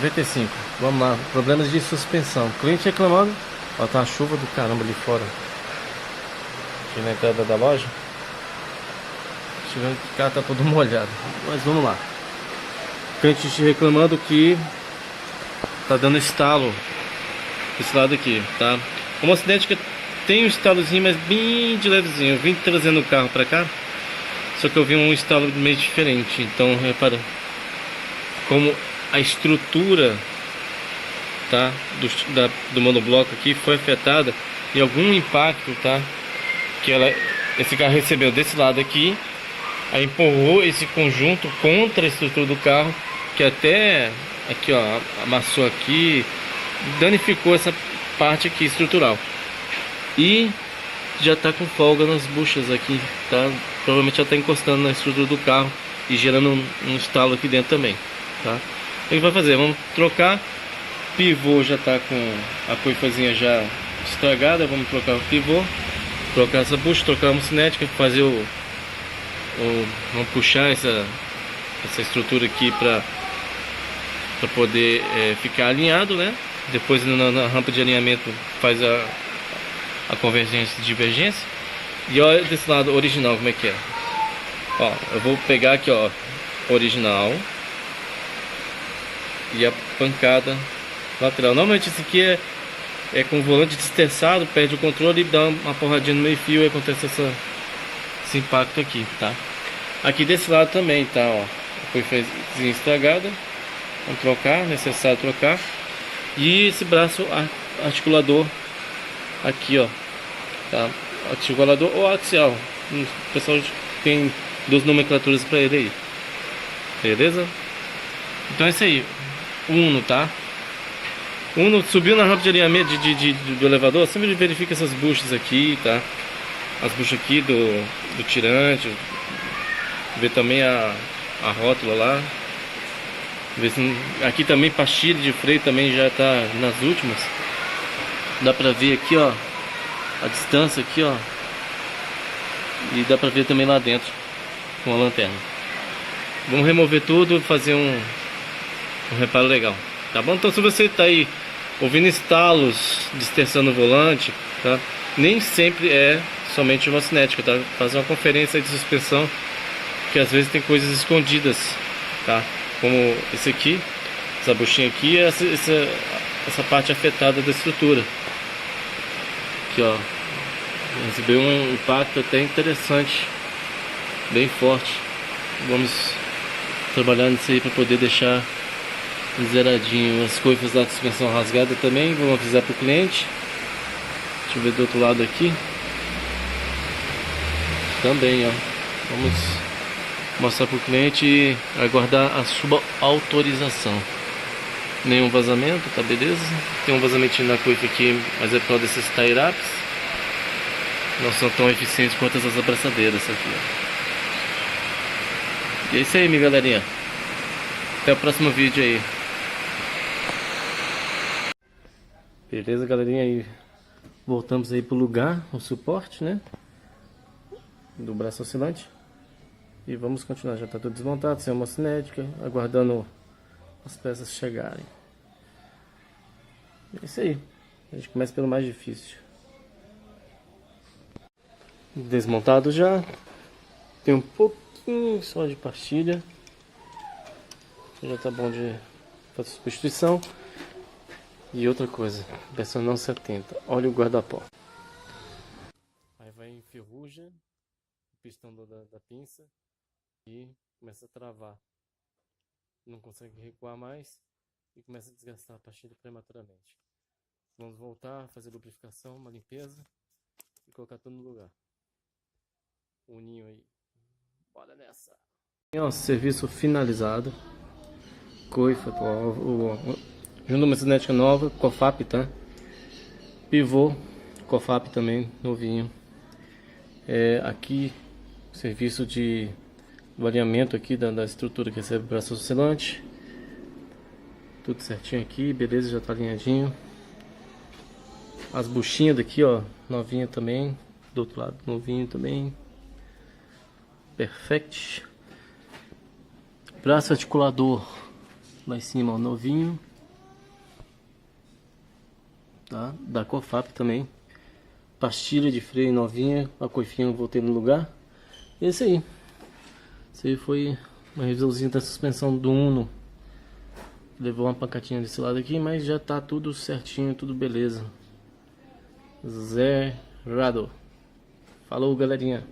95. Vamos lá, problemas de suspensão. Cliente reclamando. Ó, tá uma chuva do caramba ali fora. Aqui na entrada da loja. Chegando que o carro tá todo molhado. Mas vamos lá. Cliente reclamando que tá dando estalo esse lado aqui, tá? Uma acidente que tem um estalozinho, mas bem de levezinho. Eu vim trazendo o carro pra cá, só que eu vi um estalo meio diferente. Então repara como a estrutura, tá, do monobloco aqui foi afetada e algum impacto, tá, que esse carro recebeu desse lado aqui, aí empurrou esse conjunto contra a estrutura do carro, que até aqui, ó, amassou aqui, danificou essa parte aqui estrutural e já tá com folga nas buchas aqui, tá? Provavelmente já tá encostando na estrutura do carro e gerando um estalo aqui dentro também, tá? O que vai fazer? Vamos trocar. Pivô já tá com a coifazinha já estragada, vamos trocar o pivô, trocar essa bucha, trocar a cinética, fazer vamos puxar essa estrutura aqui para poder ficar alinhado, né? Depois na rampa de alinhamento faz a convergência e divergência. E olha desse lado original como é que é. Ó, eu vou pegar aqui, ó, original e a pancada lateral. Normalmente isso aqui é com o volante desterçado, perde o controle e dá uma porradinha no meio fio e acontece esse impacto aqui, tá? Aqui desse lado também, tá, ó, foi estragada. Vamos trocar, necessário trocar. E esse braço articulador aqui, ó, tá? Articulador ou axial. O pessoal tem duas nomenclaturas para ele aí. Beleza? Então é isso aí. Uno, tá? Uno subiu na rampa de alinhamento do elevador, sempre verifica essas buchas aqui, tá? As buchas aqui do tirante. Vê também a rótula lá. Vê se, aqui também pastilha de freio também já tá nas últimas. Dá pra ver aqui, ó, a distância aqui, ó. E dá pra ver também lá dentro com a lanterna. Vamos remover tudo, fazer um reparo legal, tá bom? Então se você tá aí ouvindo estalos, desterçando o volante, tá? Nem sempre é somente uma cinética, tá? Fazer uma conferência de suspensão, que às vezes tem coisas escondidas, tá? Como esse aqui, essa buchinha aqui, essa parte afetada da estrutura. Aqui, ó, recebeu um impacto até interessante, bem forte. Vamos trabalhar nisso aí para poder deixar zeradinho. As coifas da suspensão rasgada também, vamos avisar para o cliente. Deixa eu ver do outro lado aqui também, ó. Vamos mostrar para o cliente e aguardar a sua autorização. Nenhum vazamento, tá beleza? Tem um vazamentinho na coifa aqui, mas é por causa desses tie-ups. Não são tão eficientes quanto essas abraçadeiras aqui, ó. E é isso aí, minha galerinha. Até o próximo vídeo aí. Beleza, galerinha, aí voltamos aí pro lugar, o suporte, né, do braço oscilante. E vamos continuar, já tá tudo desmontado, sem uma cinética, aguardando as peças chegarem. É isso aí, a gente começa pelo mais difícil. Desmontado já, tem um pouquinho só de pastilha, já tá bom de fazer substituição. E outra coisa, a pessoa não se atenta, olha o guarda-pó. Aí vai enferruja o pistão da pinça e começa a travar. Não consegue recuar mais e começa a desgastar a pastilha prematuramente. Vamos voltar, fazer lubrificação, uma limpeza e colocar tudo no lugar. O ninho aí. Bora nessa! Ó, serviço finalizado. Coifa, junto uma cinética nova, COFAP, tá? Pivô, COFAP também, novinho. Aqui, serviço de alinhamento aqui da estrutura que recebe o braço oscilante. Tudo certinho aqui, beleza, já tá alinhadinho. As buchinhas daqui, ó, novinha também. Do outro lado, novinho também. Perfect. Braço articulador lá em cima, ó, novinho. tá? Da Cofap também. Pastilha de freio novinha, a coifinha eu voltei no lugar. E esse aí. Esse aí foi uma revisãozinha da suspensão do Uno. Levou uma pancatinha desse lado aqui, mas já tá tudo certinho, tudo beleza. Zerado. Falou, galerinha.